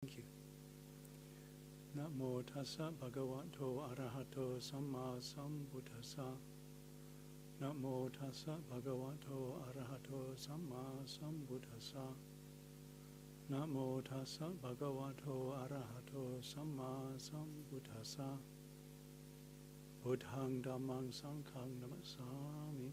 Thank you. Namo tassa bhagavato arahato samma sambuddhassa. Namo tassa bhagavato arahato samma sambuddhassa. Namo tassa bhagavato arahato samma sambuddhassa. Buddhang dhammang sanghang namasami.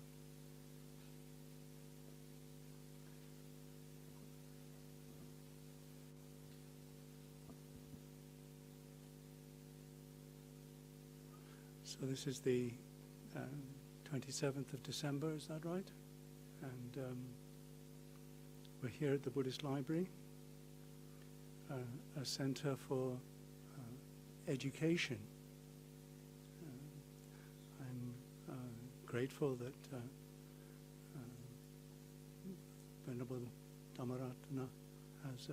So this is the 27th of December, is that right? And we're here at the Buddhist Library, a center for education. I'm grateful that Venerable Dhammaratana has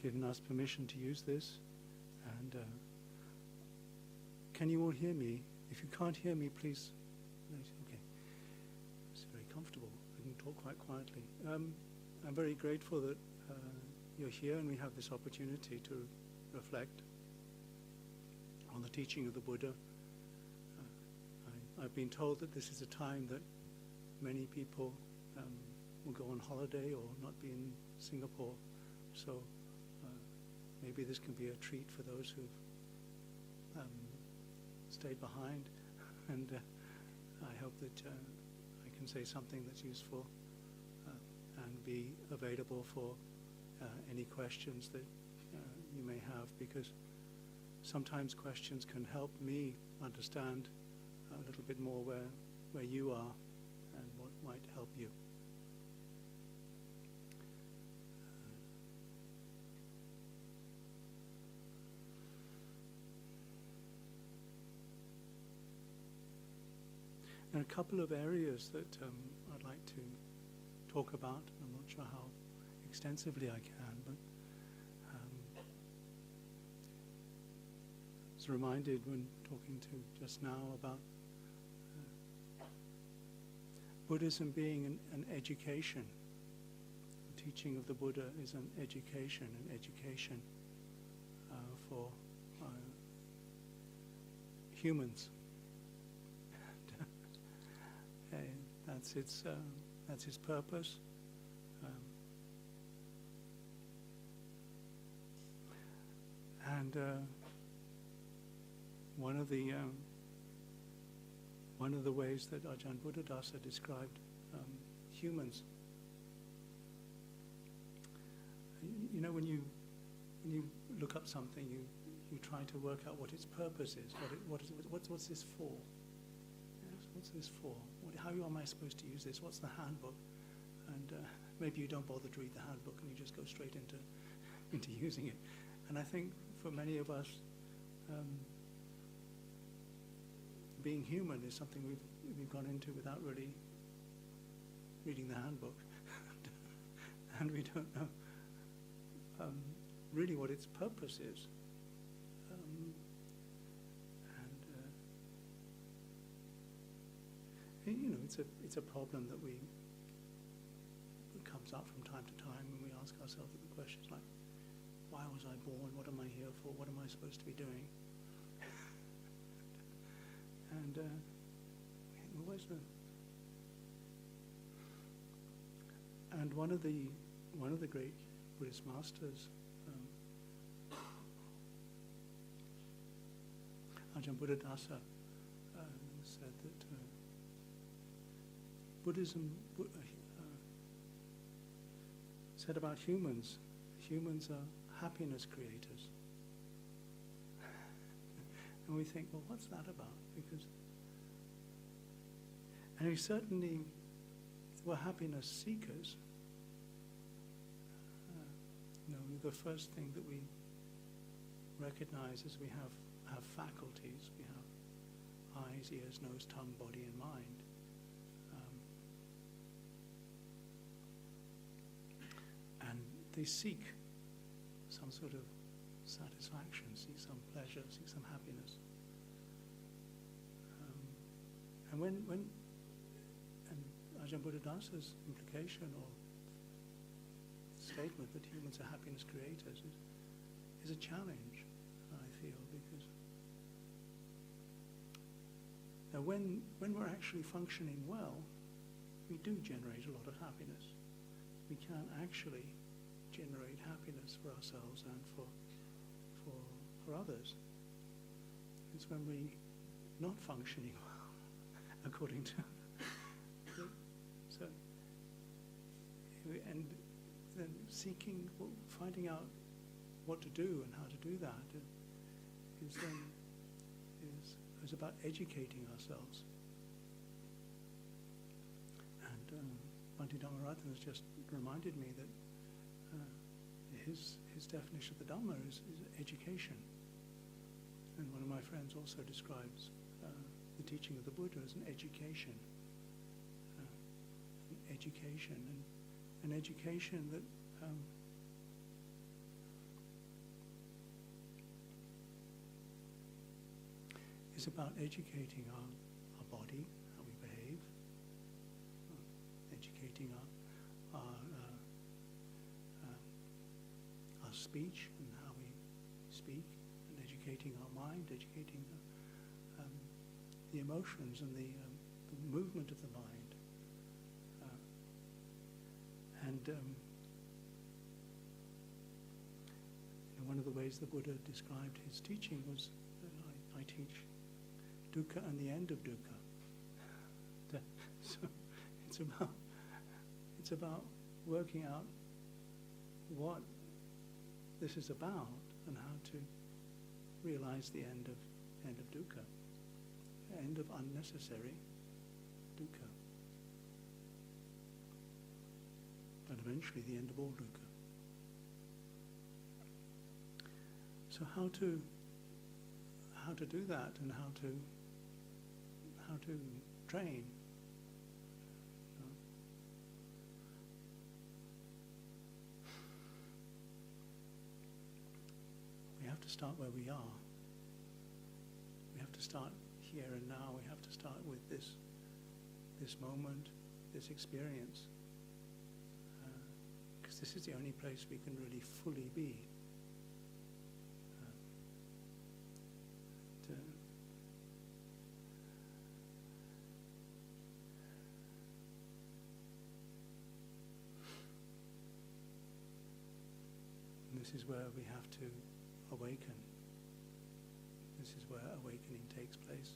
given us permission to use this. And can you all hear me? If you can't hear me, please. Okay. It's very comfortable. I can talk quite quietly. I'm very grateful that you're here and we have this opportunity to reflect on the teaching of the Buddha. I've been told that this is a time that many people will go on holiday or not be in Singapore. So maybe this can be a treat for those who've stayed behind, and I hope that I can say something that's useful and be available for any questions that you may have, because sometimes questions can help me understand a little bit more where you are and what might help you. There are a couple of areas that I'd like to talk about. I'm not sure how extensively I can, but I was reminded when talking to just now about Buddhism being an education. The teaching of the Buddha is an education for humans. That's his purpose. And one of the ways that Ajahn Buddhadasa described humans, you know, when you look up something, you try to work out what its purpose is. What's this for? What's this for? How am I supposed to use this? What's the handbook? And maybe you don't bother to read the handbook and you just go straight into using it. And I think for many of us, being human is something we've gone into without really reading the handbook. And we don't know really what its purpose is. You know, it's a problem that comes up from time to time when we ask ourselves the questions like, why was I born? What am I here for? What am I supposed to be doing? And and one of the great Buddhist masters, Ajahn Buddhadasa, said that Buddhism said about humans are happiness creators. And we think, well, what's that about? And we certainly were happiness seekers. The first thing that we recognize is we have faculties. We have eyes, ears, nose, tongue, body, and mind. And they seek some sort of satisfaction, seek some pleasure, seek some happiness. And Ajahn Buddhadasa's implication or statement that humans are happiness creators is a challenge, I feel, because now when we're actually functioning well, we do generate a lot of happiness. We can actually generate happiness for ourselves and for others. It's when we're not functioning well, according to so, and then finding out what to do and how to do that is about educating ourselves. And Bhante Dhammaratana has just reminded me that his definition of the Dhamma is education. And one of my friends also describes the teaching of the Buddha as an education. An education that is about educating our body, how we behave, educating our speech and how we speak, and educating our mind, educating the emotions and the movement of the mind. One of the ways the Buddha described his teaching was that I teach dukkha and the end of dukkha. So it's about working out what this is about and how to realize the end of dukkha, end of unnecessary dukkha, and eventually the end of all dukkha. So how to do that and how to train. We have to start where we are. We have to start here and now. We have to start with this moment, this experience, because this is the only place we can really fully be. This is where we have to awaken. This is where awakening takes place.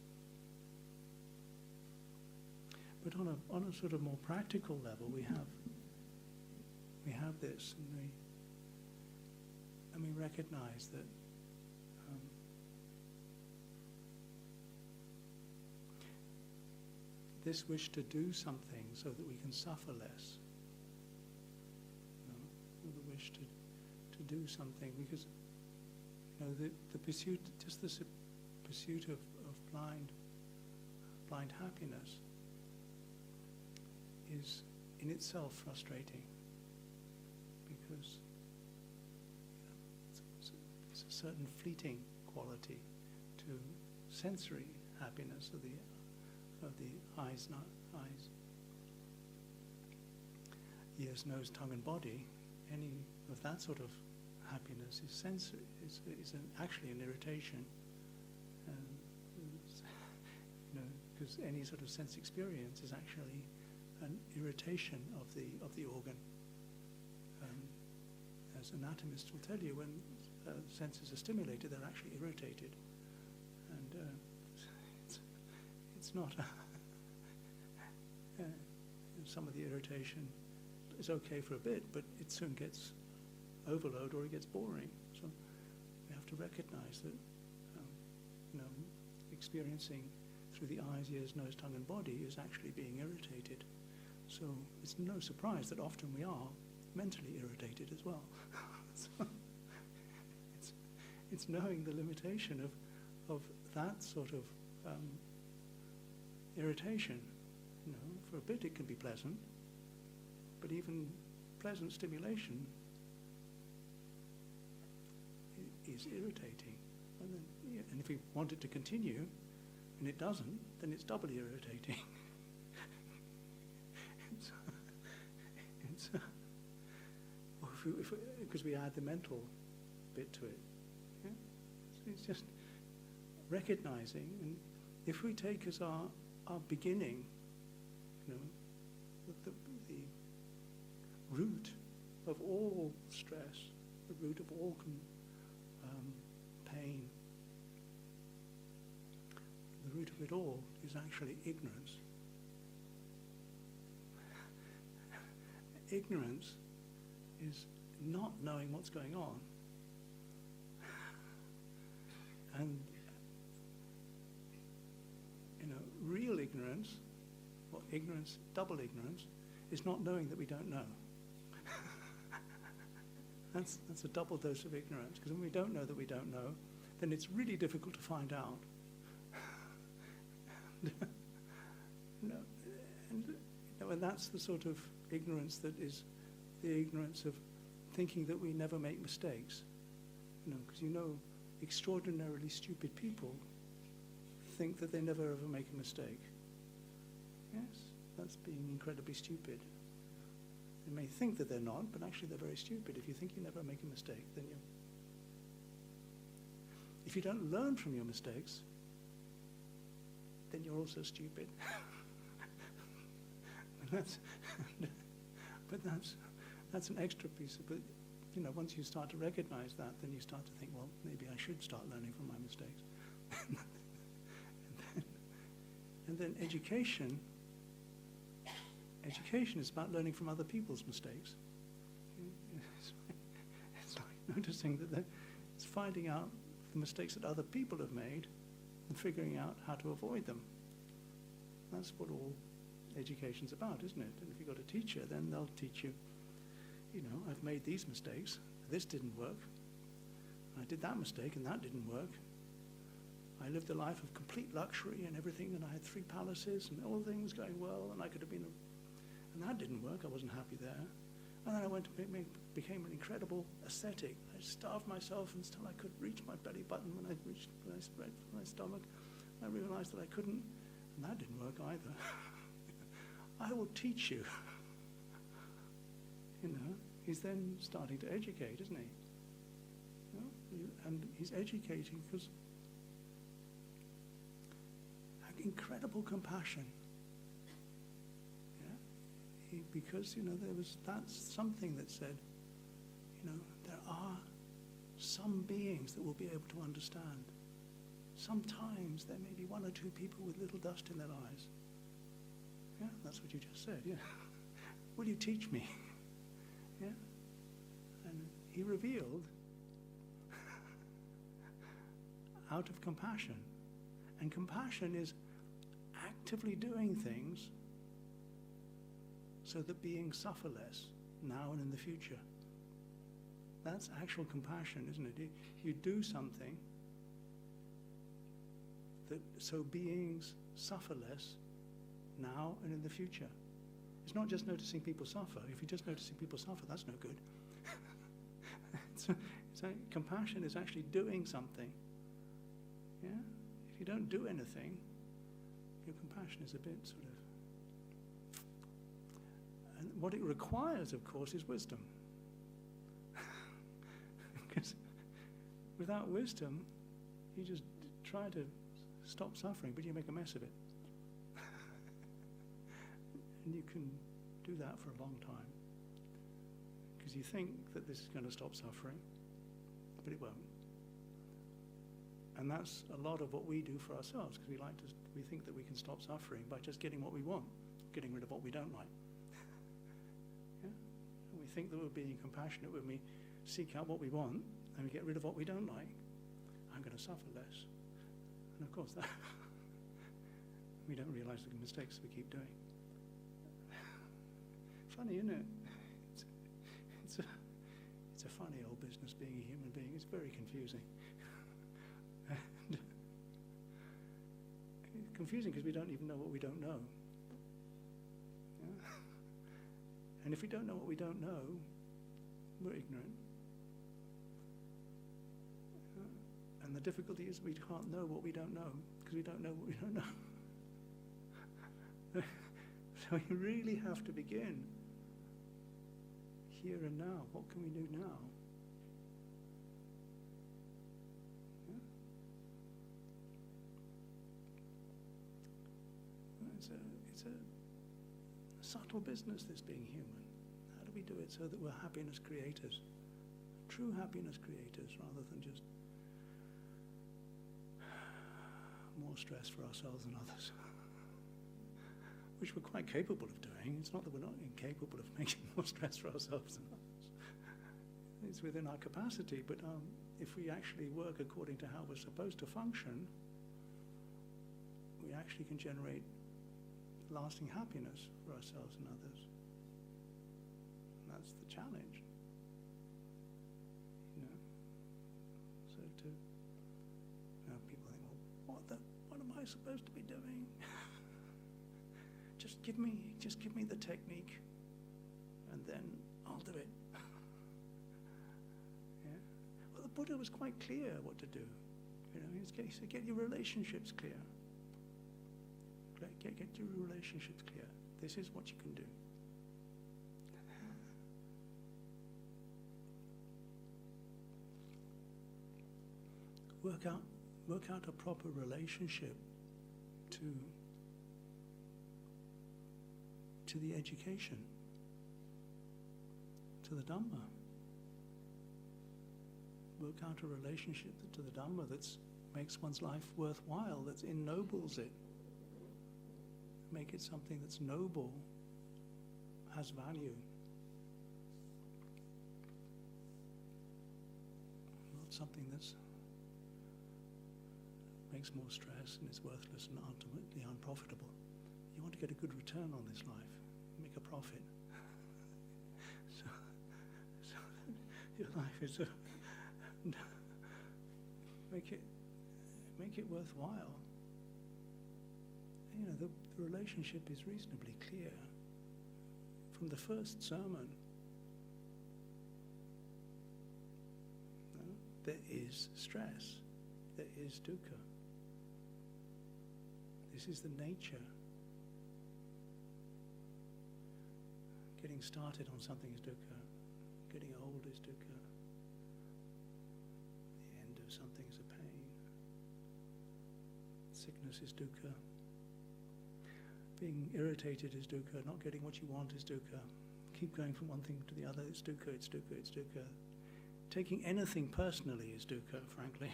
But on a sort of more practical level, we have this, and we recognize that this wish to do something so that we can suffer less, or the wish to do something, because the pursuit, just the pursuit of blind happiness is in itself frustrating, because it's a certain fleeting quality to sensory happiness of the eyes, ears, nose, tongue, and body. Any of that sort of happiness is sensory, is actually an irritation, because any sort of sense experience is actually an irritation of the organ. As anatomists will tell you, when senses are stimulated, they're actually irritated, and it's not. Some of the irritation is okay for a bit, but it soon gets overload or it gets boring. So we have to recognize that experiencing through the eyes, ears, nose, tongue, and body is actually being irritated. So it's no surprise that often we are mentally irritated as well. So it's knowing the limitation of that sort of irritation. For a bit it can be pleasant, but even pleasant stimulation is irritating. And if we want it to continue, and it doesn't, then it's doubly irritating. Or if because we add the mental bit to it. Yeah? So it's just recognizing, and if we take as our beginning, the root of all stress, the root of all pain, the root of it all is actually ignorance. Ignorance is not knowing what's going on. And, real ignorance, or ignorance, double ignorance, is not knowing that we don't know. That's a double dose of ignorance, because when we don't know that we don't know, then it's really difficult to find out. And that's the sort of ignorance that is the ignorance of thinking that we never make mistakes. Because extraordinarily stupid people think that they never ever make a mistake. Yes, that's being incredibly stupid. They may think that they're not, but actually they're very stupid. If you think you never make a mistake, then if you don't learn from your mistakes, then you're also stupid. But that's an extra piece of, but once you start to recognize that, then you start to think, well, maybe I should start learning from my mistakes. and then education is about learning from other people's mistakes. It's like noticing that it's finding out the mistakes that other people have made and figuring out how to avoid them. That's what all education's about, isn't it? And if you've got a teacher, then they'll teach you, I've made these mistakes, this didn't work. I did that mistake and that didn't work. I lived a life of complete luxury and everything, and I had 3 palaces and all things going well, and I could have been and that didn't work, I wasn't happy there. And then I went to became an incredible ascetic. I starved myself until I could reach my belly button. When I spread my stomach, I realized that I couldn't, and that didn't work either. I will teach you. He's then starting to educate, isn't he? And he's educating because incredible compassion. Yeah? Because that's something that said, there are some beings that will be able to understand. Sometimes there may be 1 or 2 people with little dust in their eyes. Yeah, that's what you just said, yeah. Will you teach me? Yeah? And he revealed out of compassion. And compassion is actively doing things so that beings suffer less now and in the future. That's actual compassion, isn't it? You do something so beings suffer less now and in the future. It's not just noticing people suffer. If you're just noticing people suffer, that's no good. So compassion is actually doing something. Yeah? If you don't do anything, your compassion is a bit sort of... And what it requires, of course, is wisdom. Because without wisdom, you just try to stop suffering, but you make a mess of it. And you can do that for a long time. Because you think that this is going to stop suffering, but it won't. And that's a lot of what we do for ourselves, because we think that we can stop suffering by just getting what we want, getting rid of what we don't like. Yeah? And we think that we're being compassionate when we seek out what we want and we get rid of what we don't like. I'm going to suffer less. And of course, that we don't realize the mistakes we keep doing. Funny, isn't it? It's a funny old business being a human being. It's very confusing. And confusing because we don't even know what we don't know. Yeah? And if we don't know what we don't know, we're ignorant. And the difficulty is we can't know what we don't know because we don't know what we don't know. So you really have to begin here and now. What can we do now? Yeah? It's a subtle business, this being human. How do we do it so that we're happiness creators? True happiness creators, rather than just more stress for ourselves and others. Which we're quite capable of doing. It's not that we're not incapable of making more stress for ourselves and others. It's within our capacity, but if we actually work according to how we're supposed to function, we actually can generate lasting happiness for ourselves and others. And that's the challenge. So people think, well, what am I supposed to be doing? Just give me the technique, and then I'll do it. Yeah. Well, the Buddha was quite clear what to do. He said, get your relationships clear. Get your relationships clear. This is what you can do. Work out a proper relationship to the education, to the Dhamma. Work out a relationship to the Dhamma that makes one's life worthwhile, that ennobles it. Make it something that's noble, has value. Not something that's makes more stress and is worthless and ultimately unprofitable. You want to get a good return on this life, make a profit. so your life is make it worthwhile. The relationship is reasonably clear from the first sermon. There is stress, there is dukkha. This is the nature. Getting started on something is dukkha. Getting old is dukkha. The end of something is a pain. Sickness is dukkha. Being irritated is dukkha. Not getting what you want is dukkha. Keep going from one thing to the other. It's dukkha, it's dukkha, it's dukkha. Taking anything personally is dukkha, frankly.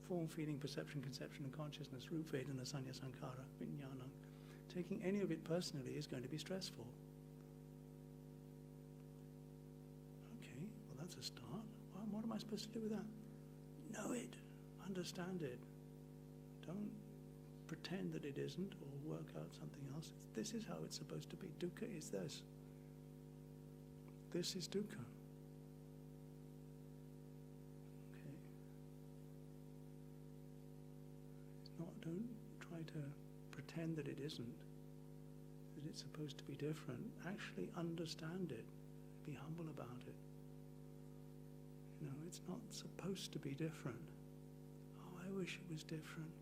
Form, feeling, perception, conception, and consciousness, root, vedana, sanya, sankhara, vijnana. Taking any of it personally is going to be stressful. Okay, well that's a start. Well, what am I supposed to do with that? Know it. Understand it. Don't pretend that it isn't or work out something else. This is how it's supposed to be. Dukkha is this. This is dukkha. Okay. Don't try to pretend that it isn't, that it's supposed to be different. Actually understand it. Be humble about it. It's not supposed to be different. Oh, I wish it was different.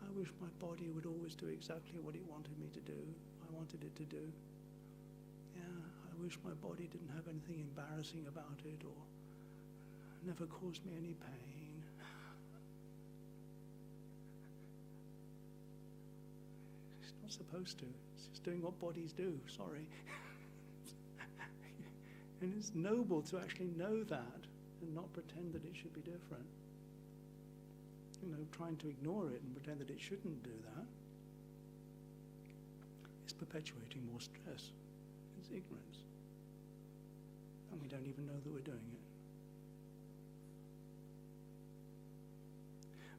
I wish my body would always do exactly what it wanted me to do. I wanted it to do. Yeah, I wish my body didn't have anything embarrassing about it or never caused me any pain. It's not supposed to. It's just doing what bodies do. Sorry. And it's noble to actually know that and not pretend that it should be different. Trying to ignore it and pretend that it shouldn't do that is perpetuating more stress. It's ignorance. And we don't even know that we're doing it.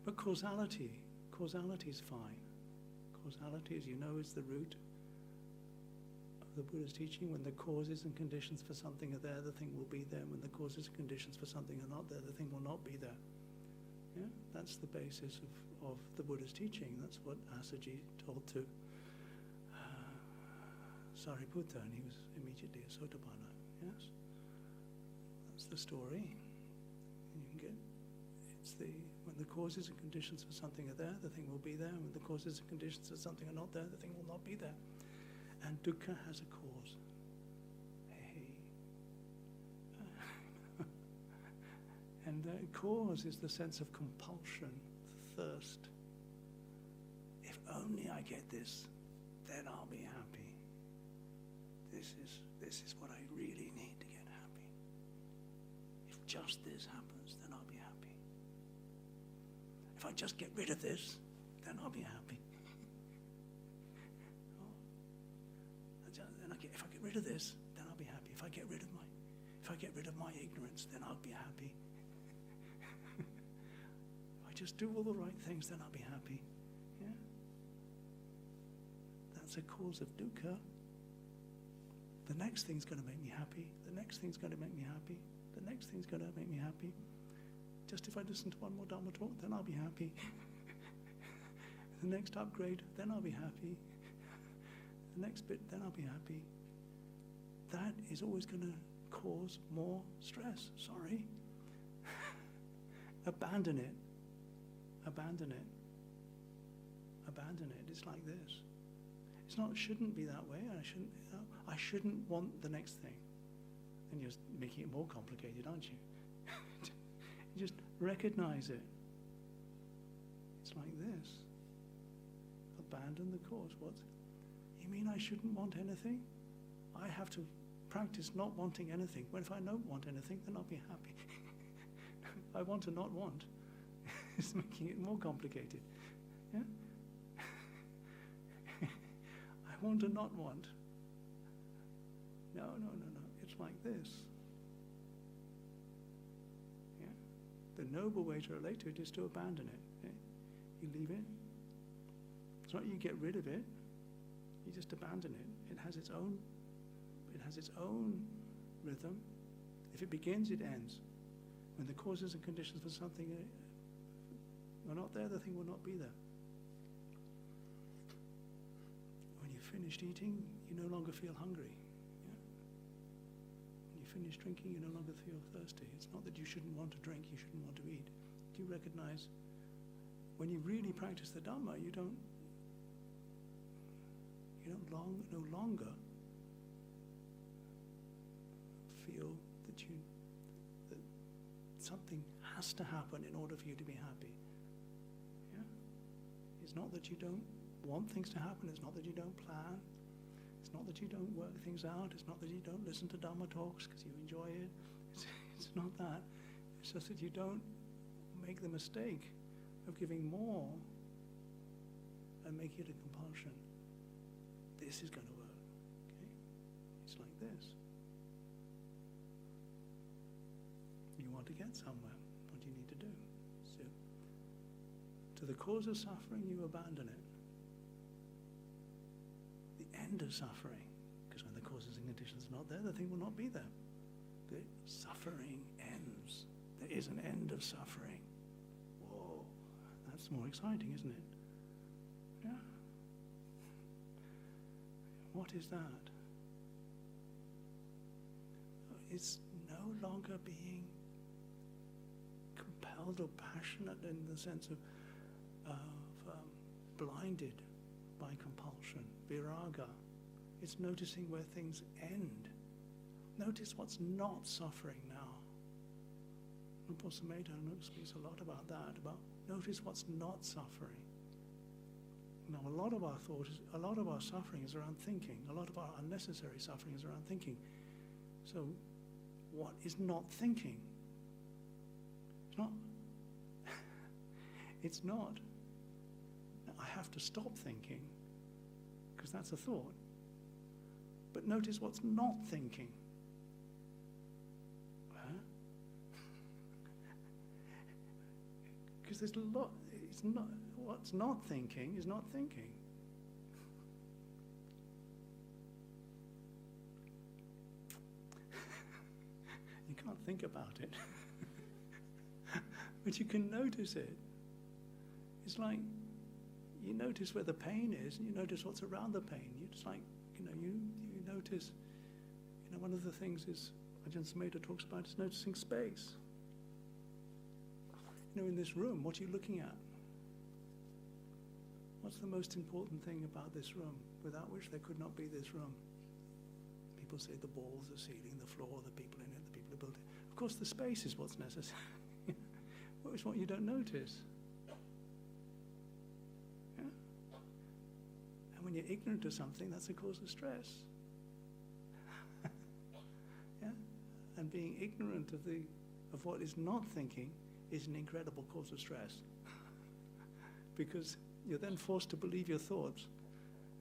But causality is fine. Causality, as you know, is the root of the Buddha's teaching. When the causes and conditions for something are there, the thing will be there. When the causes and conditions for something are not there, the thing will not be there. Yeah? That's the basis of the Buddha's teaching. That's what Ajahn told to Sariputta, and he was immediately a Sotapanna. Yes? That's the story. And you can get, when the causes and conditions for something are there, the thing will be there. And when the causes and conditions for something are not there, the thing will not be there. And dukkha has a cause. The cause is the sense of compulsion, thirst. If only I get this, then I'll be happy. This is what I really need to get happy. If just this happens, then I'll be happy. If I just get rid of this, then I'll be happy. If I get rid of this, then I'll be happy. If I get rid of my ignorance, then I'll be happy. If I just do all the right things, then I'll be happy. Yeah? That's a cause of dukkha. The next thing's going to make me happy. The next thing's going to make me happy. The next thing's going to make me happy. Just if I listen to one more Dhamma talk, then I'll be happy. The next upgrade, then I'll be happy. The next bit, then I'll be happy. That is always going to cause more stress. Sorry. Abandon it. Abandon it. Abandon it. It's like this. It's not, it shouldn't be that way. I shouldn't want the next thing. And you're making it more complicated, aren't you? You just recognize it. It's like this. Abandon the cause. What? You mean I shouldn't want anything? I have to practice not wanting anything. Well, if I don't want anything, then I'll be happy. I want to not want. It's making it more complicated. Yeah? I want to not want. No. It's like this. Yeah? The noble way to relate to it is to abandon it. Yeah? You leave it. It's not you get rid of it. You just abandon it. It has its own rhythm. If it begins, it ends. When the causes and conditions for something are not there, the thing will not be there. When you've finished eating, you no longer feel hungry. Yeah? When you finish drinking, you no longer feel thirsty. It's not that you shouldn't want to drink, you shouldn't want to eat. Do you recognize when you really practice the Dhamma, you don't no longer feel that something has to happen in order for you to be happy. Yeah? It's not that you don't want things to happen. It's not that you don't plan. It's not that you don't work things out. It's not that you don't listen to Dhamma talks because you enjoy it. It's not that. It's just that you don't make the mistake of giving more and make it a compulsion. This is going to work. Okay? It's like this. You want to get somewhere. What do you need to do? So, to the cause of suffering, you abandon it. The end of suffering, because when the causes and conditions are not there, the thing will not be there. The suffering ends. There is an end of suffering. Whoa, that's more exciting, isn't it? Yeah. What is that? It's no longer being compelled or passionate in the sense of blinded by compulsion, viraga. It's noticing where things end. Notice what's not suffering now. Lupa Sumedho speaks a lot about that, about notice what's not suffering. Now, a lot of our suffering is around thinking. A lot of our unnecessary suffering is around thinking. So, what is not thinking? It's not. I have to stop thinking, because that's a thought. But notice what's not thinking. Because there's a lot. It's not. What's not thinking is not thinking. You can't think about it. But you can notice it. It's like you notice where the pain is, and you notice what's around the pain. You just like, you notice, one of the things is, Ajahn Sumedho talks about is noticing space. In this room, what are you looking at? What's the most important thing about this room, without which there could not be this room? People say the walls, the ceiling, the floor, the people in it, the people who built it. Of course, the space is what's necessary. is what you don't notice. Yeah? And when you're ignorant of something, that's a cause of stress. Yeah? And being ignorant of what is not thinking is an incredible cause of stress. Because you're then forced to believe your thoughts.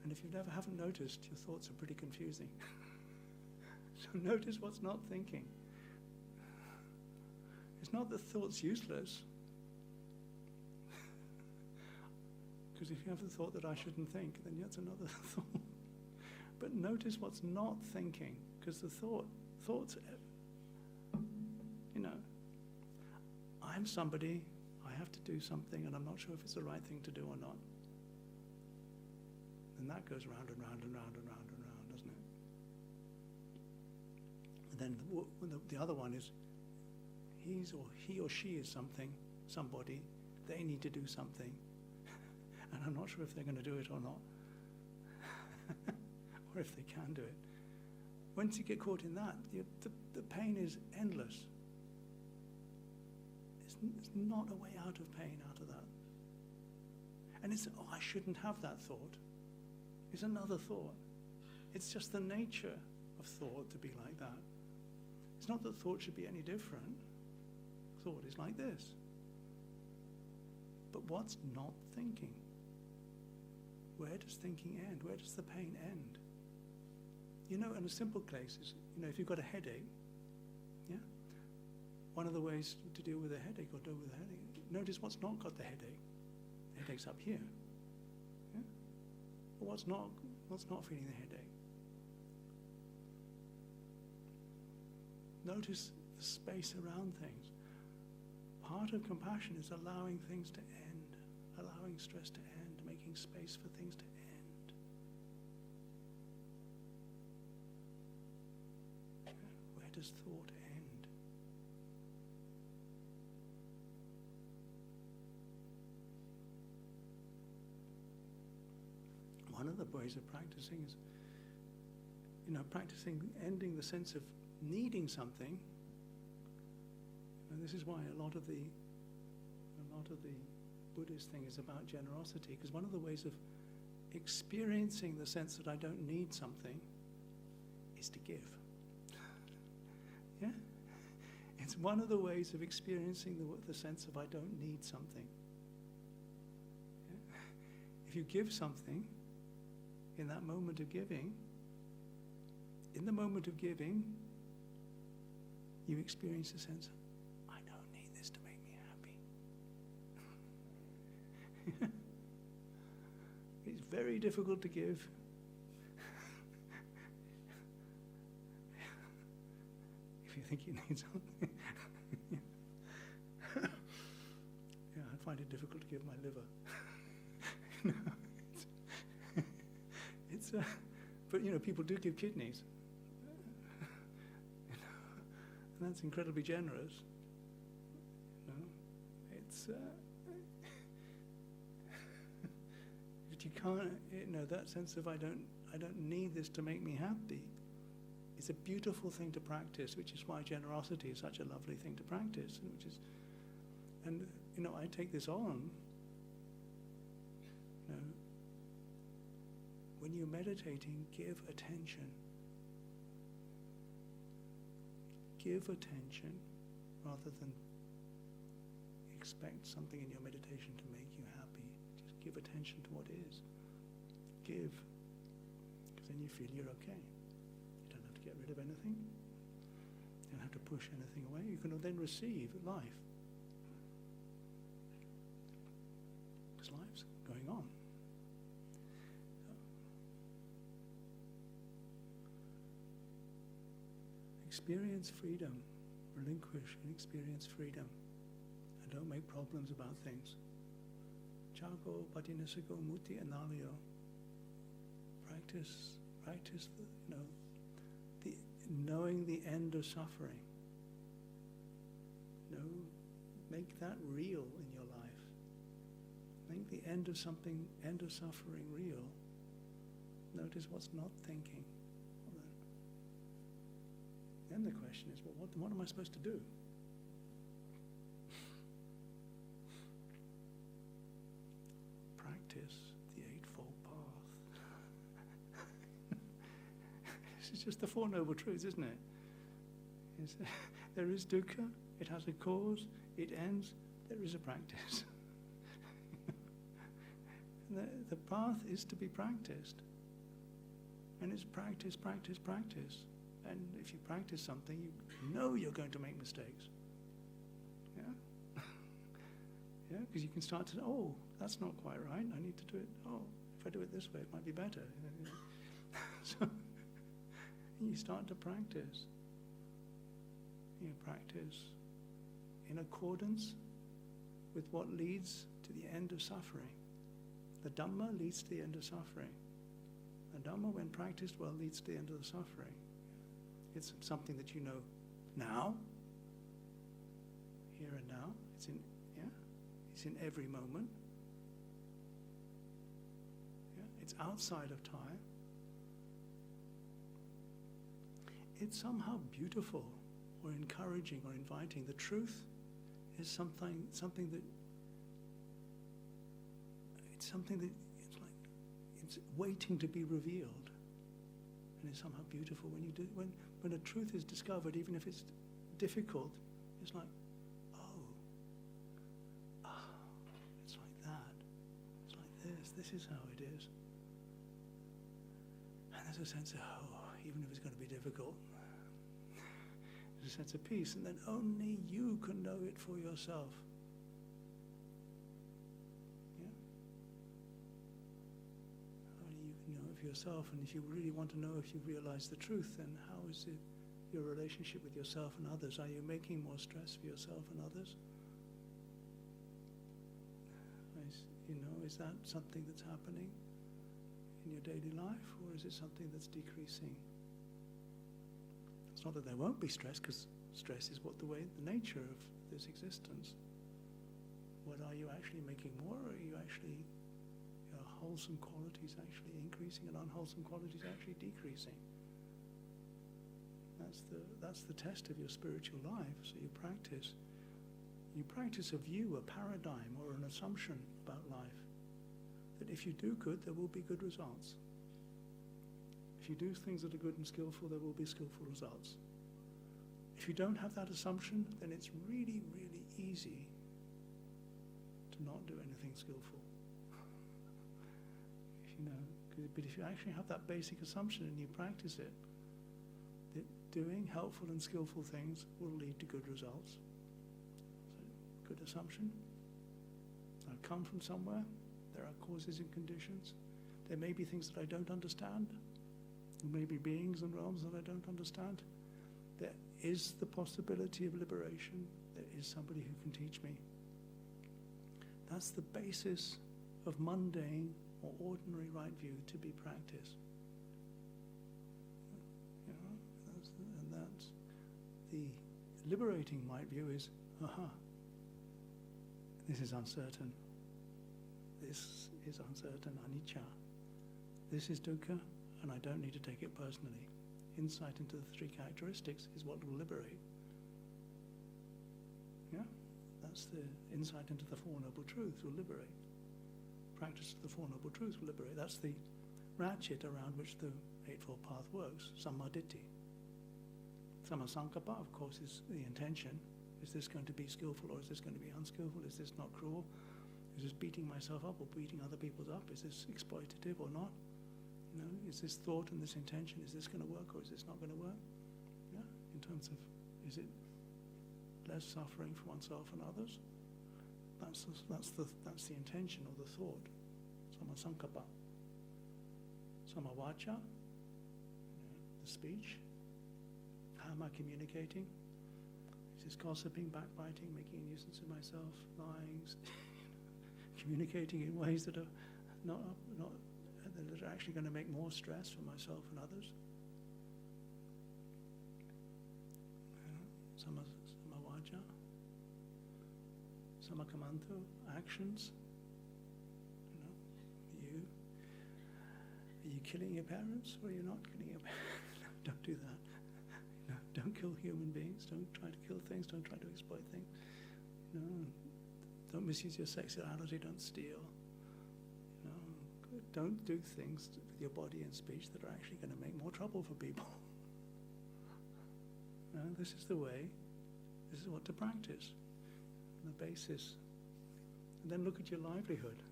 And if you haven't noticed, your thoughts are pretty confusing. So notice what's not thinking. It's not that thought's useless. Because if you have the thought that I shouldn't think, then that's another thought. But notice what's not thinking, because the thoughts, I'm somebody, I have to do something, and I'm not sure if it's the right thing to do or not. And that goes round and round and round and round and round, doesn't it? And then the other one is, he or she is somebody, they need to do something, and I'm not sure if they're going to do it or not, or if they can do it. Once you get caught in that, the pain is endless. There's not a way out of pain out of that. And it's, I shouldn't have that thought. It's another thought. It's just the nature of thought to be like that. It's not that thought should be any different. Thought is like this. But what's not thinking? Where does thinking end? Where does the pain end? And a simple case is, if you've got a headache, yeah? One of the ways to deal with a headache or deal with a headache, notice what's not got the headache. The headache's up here. Yeah? But what's not feeling the headache? Notice the space around things. Part of compassion is allowing things to end, allowing stress to end, making space for things to end. Where does thought end? One of the ways of practicing is, practicing ending the sense of needing something. And this is why a lot of the Buddhist thing is about generosity, because one of the ways of experiencing the sense that I don't need something is to give. Yeah? It's one of the ways of experiencing the sense of I don't need something. Yeah? If you give something, in that moment of giving, you experience a sense of, I don't need this to make me happy. It's very difficult to give. If you think you need something. Yeah, I find it difficult to give my liver. But people do give kidneys. And that's incredibly generous. It's but you can't. That sense of I don't need this to make me happy. It's a beautiful thing to practice, which is why generosity is such a lovely thing to practice. And I take this on. When you're meditating, give attention. Give attention rather than expect something in your meditation to make you happy. Just give attention to what is. Give. Because then you feel you're okay. You don't have to get rid of anything. You don't have to push anything away. You can then receive life. Because life's going on. Experience freedom, relinquish and experience freedom, and don't make problems about things. Chago, Padinasigo, Muti, Analio. Practice the knowing the end of suffering. Make that real in your life. Make the end of suffering real. Notice what's not thinking. Then the question is, well, what am I supposed to do? It's just the Four Noble Truths, isn't it? There is dukkha, it has a cause, it ends, there is a practice. The path is to be practiced. And it's practice, practice, practice. And if you practice something, you know you're going to make mistakes. Yeah? Yeah, because you can start to, oh, that's not quite right, I need to do it. Oh, if I do it this way, it might be better. So you start to practice. You practice in accordance with what leads to the end of suffering. The Dhamma leads to the end of suffering. The Dhamma, when practiced well, leads to the end of the suffering. It's something that you know now, here and now. It's in every moment. Yeah? It's outside of time. It's somehow beautiful or encouraging or inviting. The truth is something that it's waiting to be revealed. And it's somehow beautiful when a truth is discovered, even if it's difficult, it's like, it's like that. It's like this is how it is. And there's a sense of, even if it's going to be difficult, there's a sense of peace, and then only you can know it for yourself. Yeah? Only you can know it for yourself, and if you really want to know if you realize the truth, then how is it your relationship with yourself and others? Are you making more stress for yourself and others? Is that something that's happening in your daily life, or is it something that's decreasing? It's not that there won't be stress, because stress is the nature of this existence. What are you actually making more, or are you actually, wholesome qualities actually increasing and unwholesome qualities actually decreasing? That's the test of your spiritual life. So you practice a view, a paradigm, or an assumption about life, that if you do good, there will be good results. If you do things that are good and skillful, there will be skillful results. If you don't have that assumption, then it's really, really easy to not do anything skillful. But if you actually have that basic assumption and you practice it, that doing helpful and skillful things will lead to good results. So, good assumption. I come from somewhere. There are causes and conditions. There may be things that I don't understand. There may be beings and realms that I don't understand. There is the possibility of liberation. There is somebody who can teach me. That's the basis of mundane or ordinary right view to be practiced. And that's the liberating right view is, this is uncertain. This is uncertain, anicca. This is dukkha, and I don't need to take it personally. Insight into the three characteristics is what will liberate. Yeah? That's the insight into the Four Noble Truths will liberate. Practice of the Four Noble Truths will liberate. That's the ratchet around which the Eightfold Path works. Sammaditthi. Sammasankappa, of course, is the intention. Is this going to be skillful, or is this going to be unskillful? Is this not cruel? Is this beating myself up or beating other people up? Is this exploitative or not? Is this thought and this intention, is this going to work or is this not going to work? Yeah, in terms of, is it less suffering for oneself and others? That's the intention or the thought. Sammasankappa. Samavacha, the speech. How am I communicating? Is this gossiping, backbiting, making a nuisance of myself, lying, communicating in ways that are not that are actually going to make more stress for myself and others? Samavacha. Samakamanto, actions. Are you killing your parents or are you not killing your parents? No, don't do that. Don't kill human beings. Don't try to kill things. Don't try to exploit things. Don't misuse your sexuality. Don't steal. Don't do things with your body and speech that are actually going to make more trouble for people. This is the way. This is what to practice. The basis. And then look at your livelihood.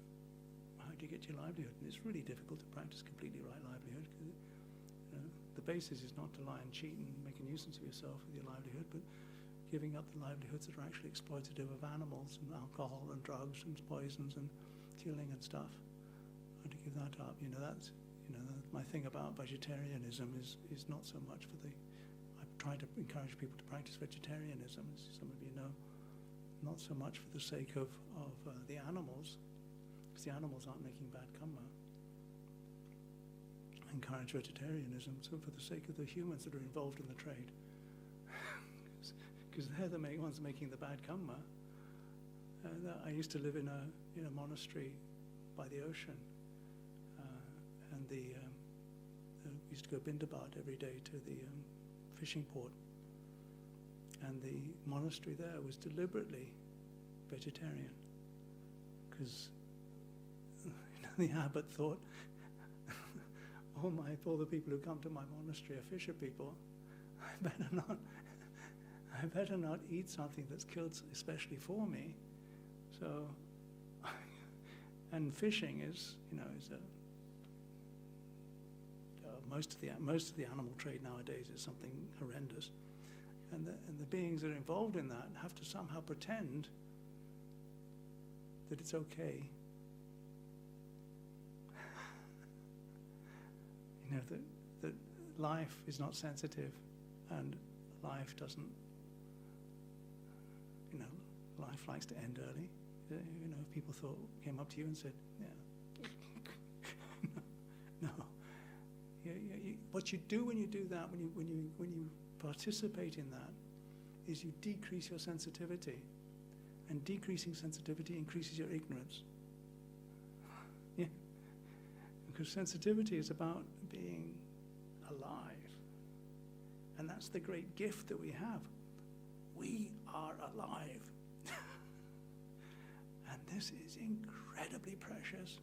How do you get your livelihood? And it's really difficult to practice completely right livelihood. The basis is not to lie and cheat and make a nuisance of yourself with your livelihood, but giving up the livelihoods that are actually exploitative of animals and alcohol and drugs and poisons and killing and stuff. And to give that up, that's my thing about vegetarianism is not so much for the. I try to encourage people to practice vegetarianism, as some of you know, not so much for the sake of the animals, because the animals aren't making bad karma. I encourage vegetarianism, so for the sake of the humans that are involved in the trade, because they're the ones making the bad karma. I used to live in a monastery by the ocean, and we used to go bindabat every day to the fishing port, and the monastery there was deliberately vegetarian, because the abbot thought, all the people who come to my monastery are fisher people. I better not eat something that's killed especially for me. So, and fishing is most of the animal trade nowadays is something horrendous, and the beings that are involved in that have to somehow pretend that it's okay. That life is not sensitive, and life doesn't. Life likes to end early. If people came up to you and said, "Yeah, no." What you do when you do that, when you participate in that, is you decrease your sensitivity, and decreasing sensitivity increases your ignorance. Yeah, because sensitivity is about being alive, and that's the great gift that we have. We are alive, and this is incredibly precious.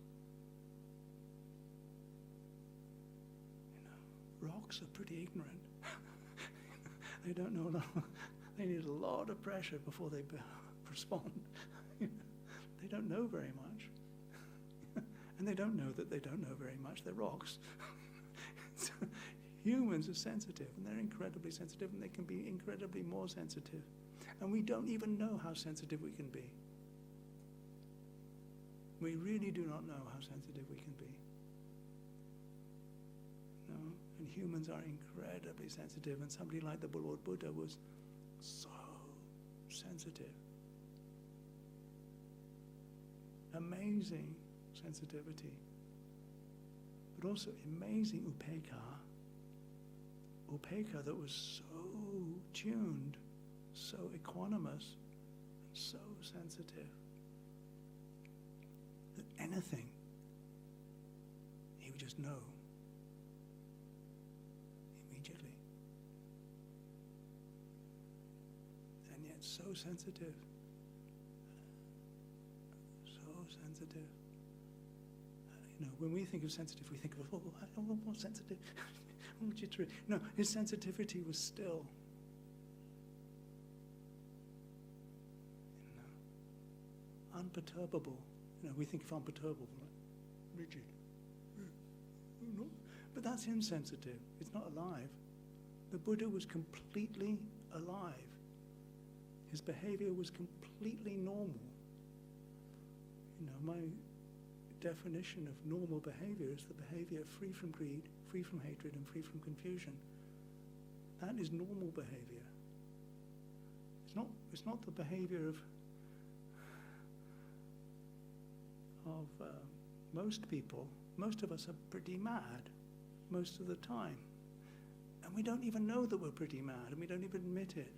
Rocks are pretty ignorant. They don't know a lot. They need a lot of pressure before they respond. They don't know very much. And they don't know that they don't know very much. They're rocks. So, humans are sensitive, and they're incredibly sensitive, and they can be incredibly more sensitive. And we don't even know how sensitive we can be. We really do not know how sensitive we can be. No? And humans are incredibly sensitive, and somebody like the Lord Buddha was so sensitive. Amazing sensitivity, but also amazing upekkha. Upekkha that was so tuned, so equanimous, and so sensitive that anything he would just know immediately. And yet so sensitive. So sensitive. When we think of sensitive, we think of, what's sensitive? Jittery. No, his sensitivity was still. Unperturbable. We think of unperturbable, like rigid. But that's insensitive. It's not alive. The Buddha was completely alive. His behavior was completely normal. My definition of normal behavior is the behavior free from greed, free from hatred, and free from confusion. That is normal behavior. It's not the behavior of most people. Most of us are pretty mad most of the time, and we don't even know that we're pretty mad, and we don't even admit it.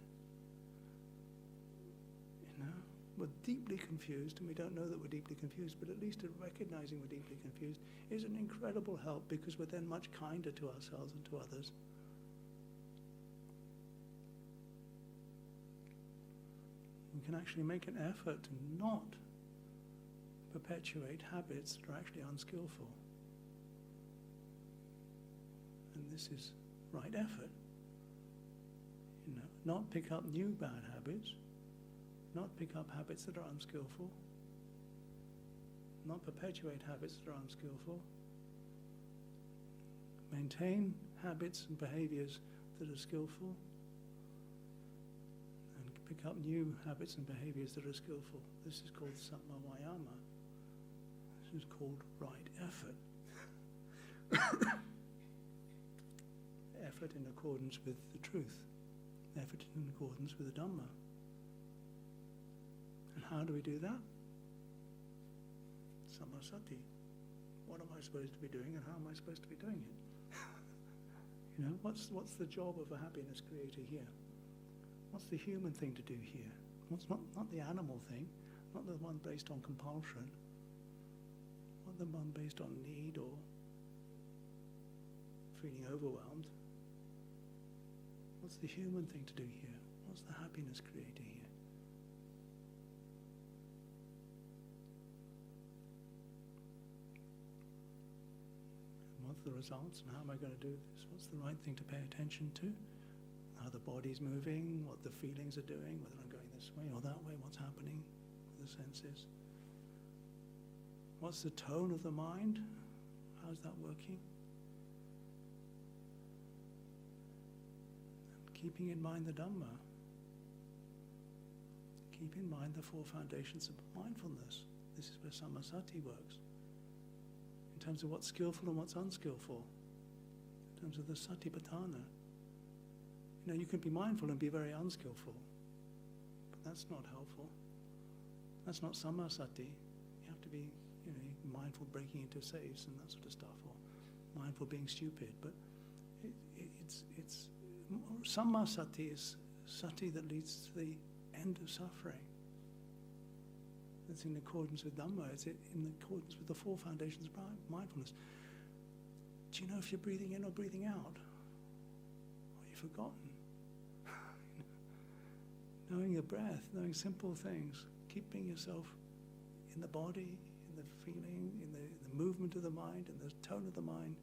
We're deeply confused, and we don't know that we're deeply confused, but at least recognizing we're deeply confused is an incredible help, because we're then much kinder to ourselves and to others. We can actually make an effort to not perpetuate habits that are actually unskillful. And this is right effort. Not pick up new bad habits, not pick up habits that are unskillful, not perpetuate habits that are unskillful, maintain habits and behaviors that are skillful, and pick up new habits and behaviors that are skillful. This is called Sattva Vayama. This is called right effort. Effort in accordance with the truth. Effort in accordance with the Dhamma. And how do we do that? Sammasati. What am I supposed to be doing and how am I supposed to be doing it? What's the job of a happiness creator here? What's the human thing to do here? What's not the animal thing, not the one based on compulsion, not the one based on need or feeling overwhelmed. What's the human thing to do here? What's the happiness creator here? What's the results and how am I going to do this? What's the right thing to pay attention to? How the body's moving, what the feelings are doing, whether I'm going this way or that way, what's happening with the senses. What's the tone of the mind? How's that working? And keeping in mind the Dhamma. Keep in mind the four foundations of mindfulness. This is where Sammasati works. In terms of what's skillful and what's unskillful, in terms of the satipatthana. You can be mindful and be very unskillful, but that's not helpful. That's not sammasati. You have to be, mindful breaking into safes and that sort of stuff, or mindful being stupid. But it's sammasati is sati that leads to the end of suffering. It's in accordance with Dhamma. It's in accordance with the four foundations of mindfulness. Do you know if you're breathing in or breathing out? Or you've forgotten? Knowing your breath, knowing simple things, keeping yourself in the body, in the feeling, in the movement of the mind, in the tone of the mind.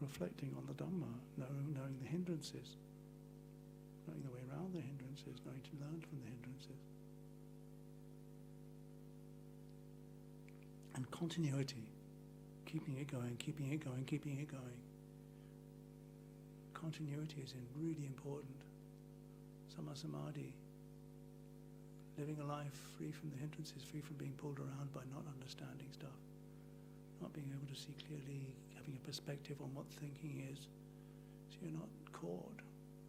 Reflecting on the Dhamma, knowing the hindrances. Knowing the way around the hindrances, knowing to learn from the hindrances. And continuity, keeping it going, keeping it going, keeping it going. Continuity is really important. Sammasamadhi, living a life free from the hindrances, free from being pulled around by not understanding stuff, not being able to see clearly, having a perspective on what thinking is, so you're not caught.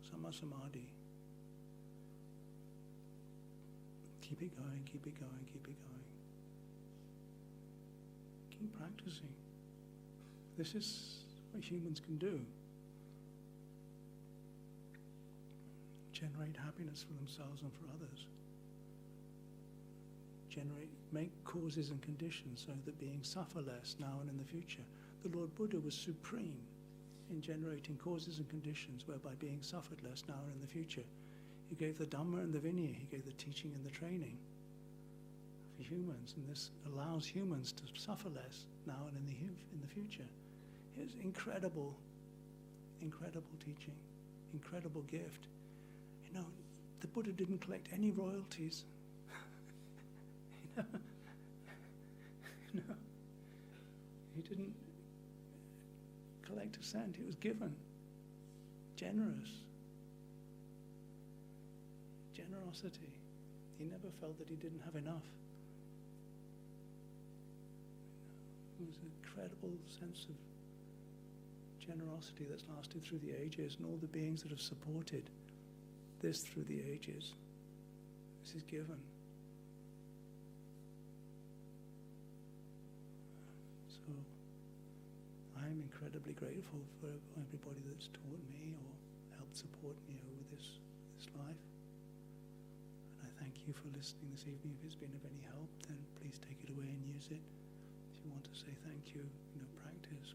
Sammasamadhi. Keep it going, keep it going, keep it going. Keep practicing. This is what humans can do. Generate happiness for themselves and for others. Make causes and conditions so that beings suffer less now and in the future. The Lord Buddha was supreme in generating causes and conditions whereby beings suffered less now and in the future. He gave the Dhamma and the Vinaya. He gave the teaching and the training for humans, and this allows humans to suffer less now and in the future. It's incredible, incredible teaching, incredible gift. The Buddha didn't collect any royalties. He didn't collect a cent. It was given. Generous. Generosity. He never felt that he didn't have enough. It was an incredible sense of generosity that's lasted through the ages, and all the beings that have supported this through the ages. This is given. So I'm incredibly grateful for everybody that's taught me or helped support me over this life. And I thank you for listening this evening. If it's been of any help, then please take it away and use it. If you want to say thank you,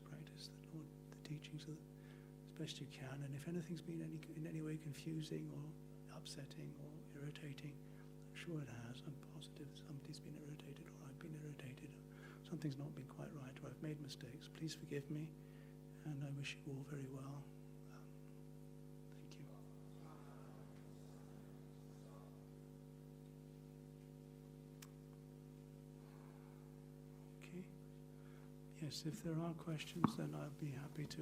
practice the Lord, the teachings as best you can. And if anything's been in any way confusing or upsetting or irritating, I'm sure it has. I'm positive somebody's been irritated, or I've been irritated, or something's not been quite right, or I've made mistakes. Please forgive me, and I wish you all very well. Thank you. Okay. Yes, if there are questions, then I'll be happy to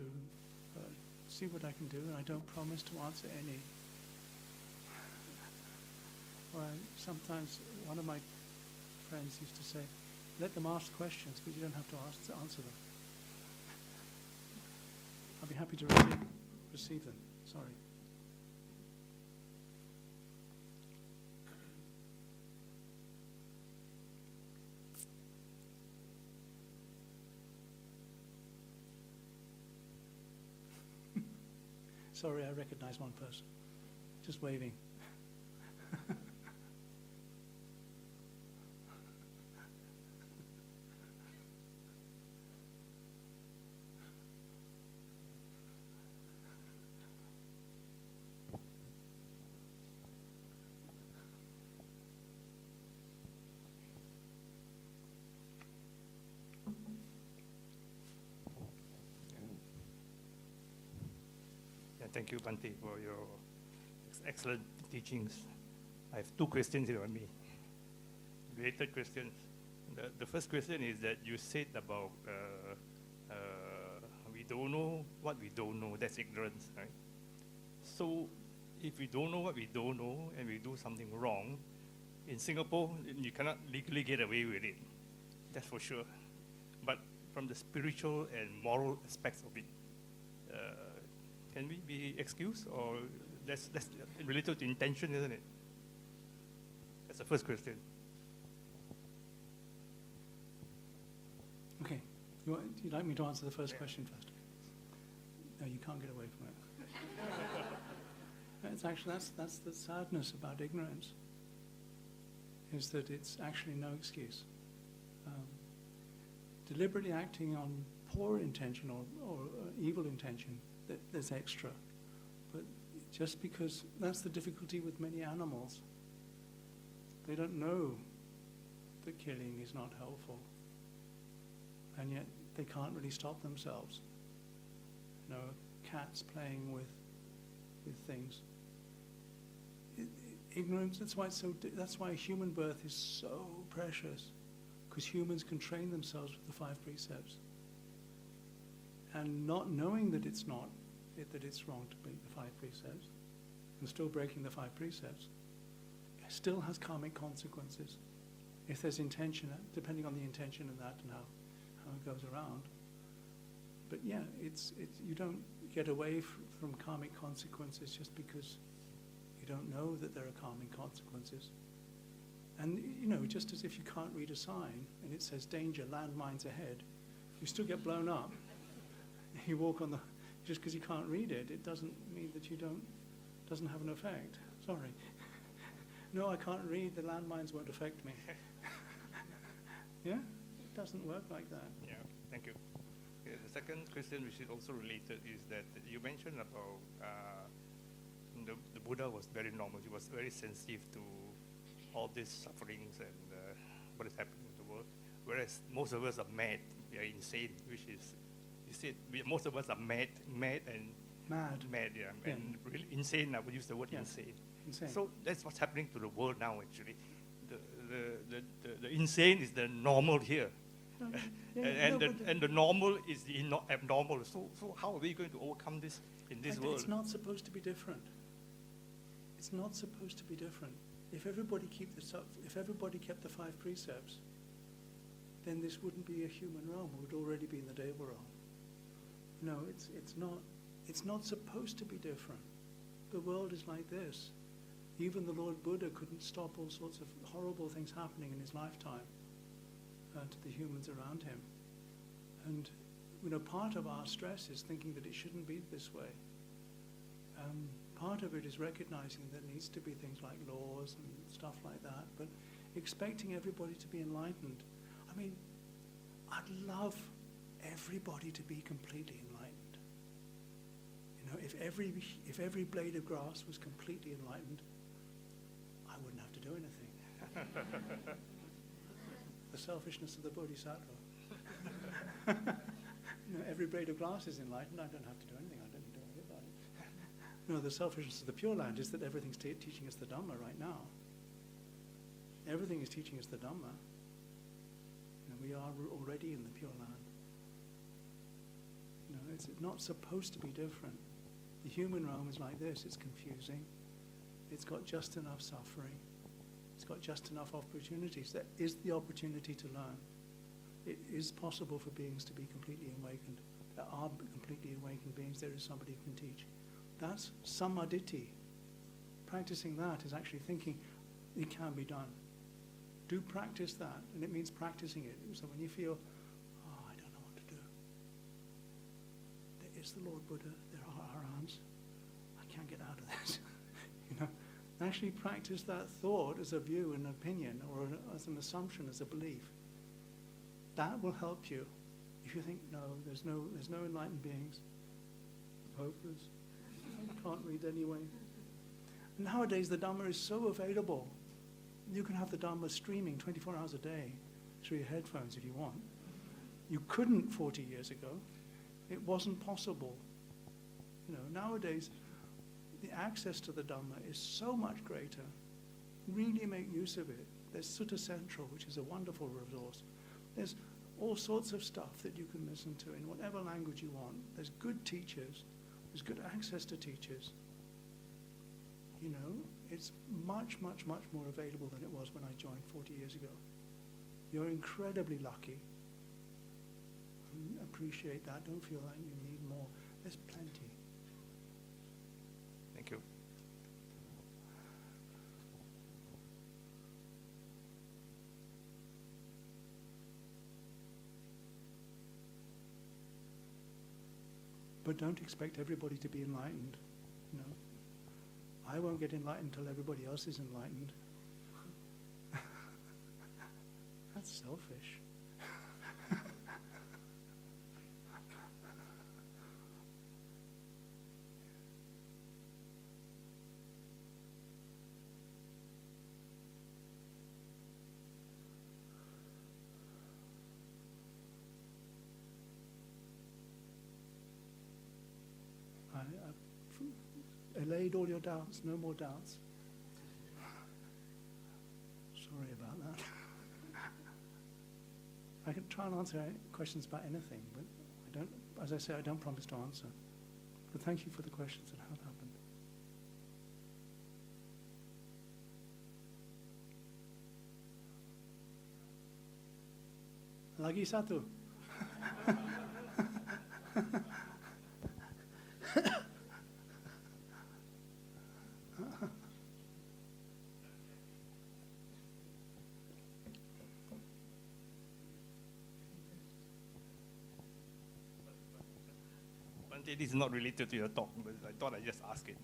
see what I can do, and I don't promise to answer any. Or sometimes one of my friends used to say, let them ask questions, but you don't have to answer them. I'll be happy to receive them. Sorry. Sorry, I recognize one person. Just waving. Thank you, Bhante, for your excellent teachings. I have two questions here on me, related questions. The first question is that you said about we don't know what we don't know. That's ignorance, right? So if we don't know what we don't know and we do something wrong, in Singapore, you cannot legally get away with it. That's for sure. But from the spiritual and moral aspects of it, can we be excused, or that's related to intention, isn't it? That's the first question. Okay. You'd like me to answer the first question first? No, you can't get away from it. It's actually, that's the sadness about ignorance, is that it's actually no excuse. Deliberately acting on poor intention or evil intention, there's extra. But just because that's the difficulty with many animals. They don't know that killing is not helpful. And yet they can't really stop themselves. You know, cats playing with things. Ignorance, that's why human birth is so precious. Because humans can train themselves with the 5 precepts. And not knowing that it's wrong to break the 5 precepts, and still breaking the 5 precepts, still has karmic consequences. If there's intention, depending on the intention and that and how it goes around. But yeah, you don't get away from karmic consequences just because you don't know that there are karmic consequences. And you know, just as if you can't read a sign and it says danger, landmines ahead, you still get blown up. You walk on just because you can't read it, it doesn't mean that doesn't have an effect. Sorry. No, I can't read, the landmines won't affect me. Yeah? It doesn't work like that. Yeah, thank you. Okay, the second question, which is also related, is that you mentioned about the Buddha was very normal. He was very sensitive to all these sufferings and what is happening in the world. Whereas most of us are mad, we are insane, which is, you said, most of us are mad, and really insane. I would use the word insane. So that's what's happening to the world now. Actually, the insane is the normal here, and the normal is the abnormal. So how are we going to overcome this in this world? It's not supposed to be different. It's not supposed to be different. If everybody kept the 5 precepts, then this wouldn't be a human realm. It would already be in the Deva realm. No, it's not supposed to be different. The world is like this. Even the Lord Buddha couldn't stop all sorts of horrible things happening in his lifetime to the humans around him. And you know, part of our stress is thinking that it shouldn't be this way. Part of it is recognizing that there needs to be things like laws and stuff like that, but expecting everybody to be enlightened. I mean, I'd love everybody to be completely enlightened. You know, if every blade of grass was completely enlightened, I wouldn't have to do anything. The selfishness of the Bodhisattva. every blade of grass is enlightened. I don't have to do anything. I don't need to worry about it. The selfishness of the Pure Land is that everything's teaching us the Dhamma right now. Everything is teaching us the Dhamma. We are already in the Pure Land. It's not supposed to be different. The human realm is like this. It's confusing. It's got just enough suffering. It's got just enough opportunities. There is the opportunity to learn. It is possible for beings to be completely awakened. There are completely awakened beings. There is somebody who can teach. That's samadhi. Practicing that is actually thinking it can be done. Do practice that, and it means practicing it. So when you feel, I don't know what to do. There is the Lord Buddha. There are Arhats. I can't get out of this. Actually practice that thought as a view, an opinion, or as an assumption, as a belief. That will help you. If you think, no, there's no enlightened beings, hopeless, I can't read anyway. Nowadays, the Dhamma is so available. You can have the Dhamma streaming 24 hours a day through your headphones if you want. You couldn't 40 years ago. It wasn't possible. Nowadays, the access to the Dhamma is so much greater. Really make use of it. There's Sutta Central, which is a wonderful resource. There's all sorts of stuff that you can listen to in whatever language you want. There's good teachers. There's good access to teachers. It's much, much, much more available than it was when I joined 40 years ago. You're incredibly lucky. Appreciate that. Don't feel like you need more. There's plenty. Thank you. But don't expect everybody to be enlightened. I won't get enlightened until everybody else is enlightened. That's selfish. I allayed all your doubts, no more doubts. Sorry about that. I can try and answer questions about anything, but I don't, as I say, I don't promise to answer. But thank you for the questions and how it happened. Lagi satu. This is not related to your talk, but I thought I'd just ask it.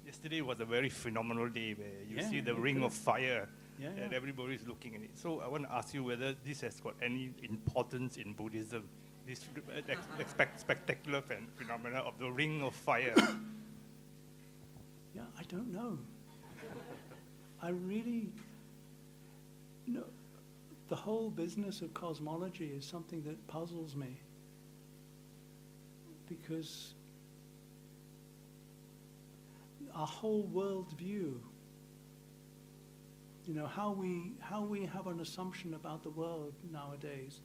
Yesterday was a very phenomenal day where you see the ring of fire and everybody is looking at it. So I want to ask you whether this has got any importance in Buddhism, this spectacular phenomena of the ring of fire. Yeah, I don't know. I really, the whole business of cosmology is something that puzzles me. Because our whole world view, how we have an assumption about the world nowadays.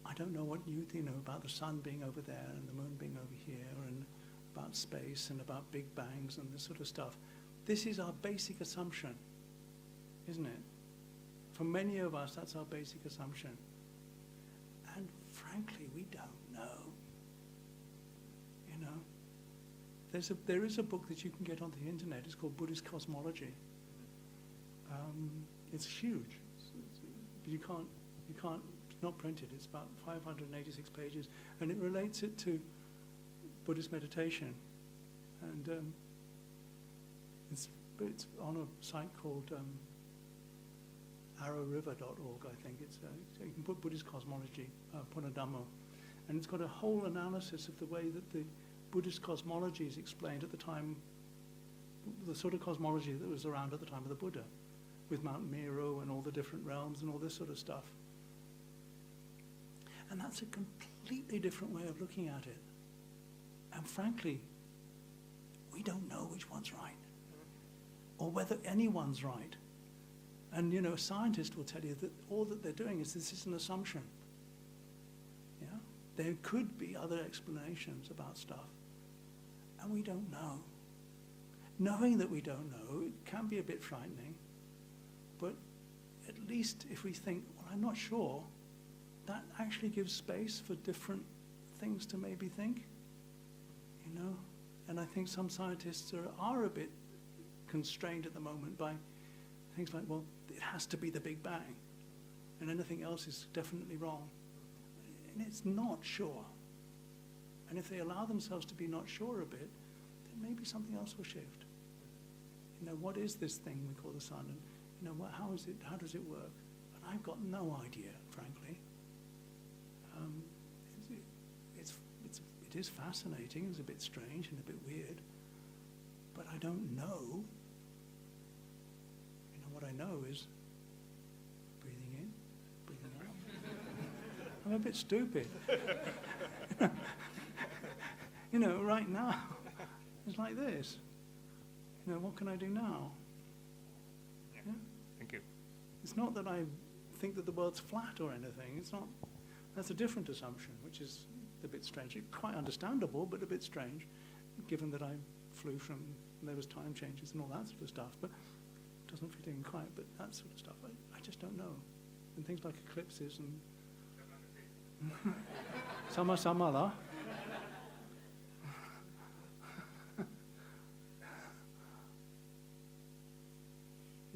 I don't know what you think about the sun being over there and the moon being over here, and about space and about big bangs and this sort of stuff. This is our basic assumption, isn't it? For many of us, that's our basic assumption. And frankly, we don't know. There is a book that you can get on the internet. It's called Buddhist Cosmology. It's huge. You can't. It's not printed. It's about 586 pages, and it relates it to Buddhist meditation. And it's on a site called arrowriver.org, I think. You can put Buddhist cosmology, Punadhammo, and it's got a whole analysis of the way that the Buddhist cosmology is explained at the time, the sort of cosmology that was around at the time of the Buddha, with Mount Meru and all the different realms and all this sort of stuff. And that's a completely different way of looking at it. And frankly, we don't know which one's right, or whether anyone's right. And a scientist will tell you that all that they're doing is this is an assumption. Yeah? There could be other explanations about stuff, and we don't know. Knowing that we don't know, it can be a bit frightening, but at least if we think, well, I'm not sure, that actually gives space for different things to maybe think, And I think some scientists are a bit constrained at the moment by things like, well, it has to be the Big Bang, and anything else is definitely wrong. And it's not sure. And if they allow themselves to be not sure a bit, then maybe something else will shift. What is this thing we call the sun? And how does it work? And I've got no idea, frankly. It is fascinating. It's a bit strange and a bit weird, but I don't know. What I know is breathing in, breathing out. I'm a bit stupid. Right now, it's like this. What can I do now? Yeah. Thank you. It's not that I think that the world's flat or anything. It's not. That's a different assumption, which is a bit strange. It's quite understandable, but a bit strange, given that I flew from, there was time changes and all that sort of stuff, but it doesn't fit in quite, but that sort of stuff, I just don't know. And things like eclipses and sama samala.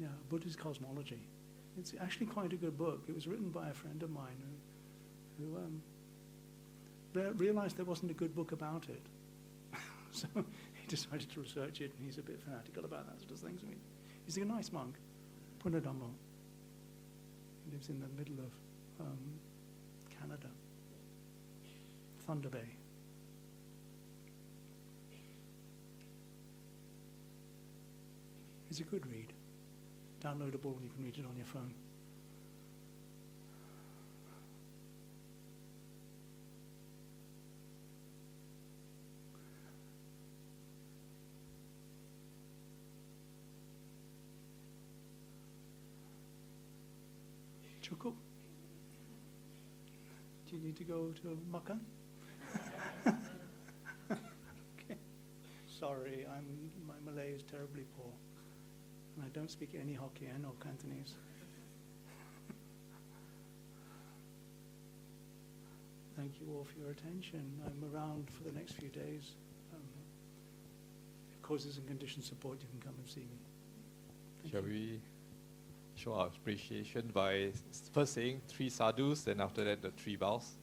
Yeah, Buddhist Cosmology. It's actually quite a good book. It was written by a friend of mine who realized there wasn't a good book about it. So he decided to research it, and he's a bit fanatical about that sort of things. He's a nice monk, Punadhammo. He lives in the middle of Canada, Thunder Bay. It's a good read. Downloadable, you can read it on your phone. Cukup? Do you need to go to makan? Okay. Sorry, my Malay is terribly poor. And I don't speak any Hokkien or Cantonese. Thank you all for your attention. I'm around for the next few days. If causes and conditions support, you can come and see me. Shall we show our appreciation by first saying 3 sadhus and after that the 3 vows?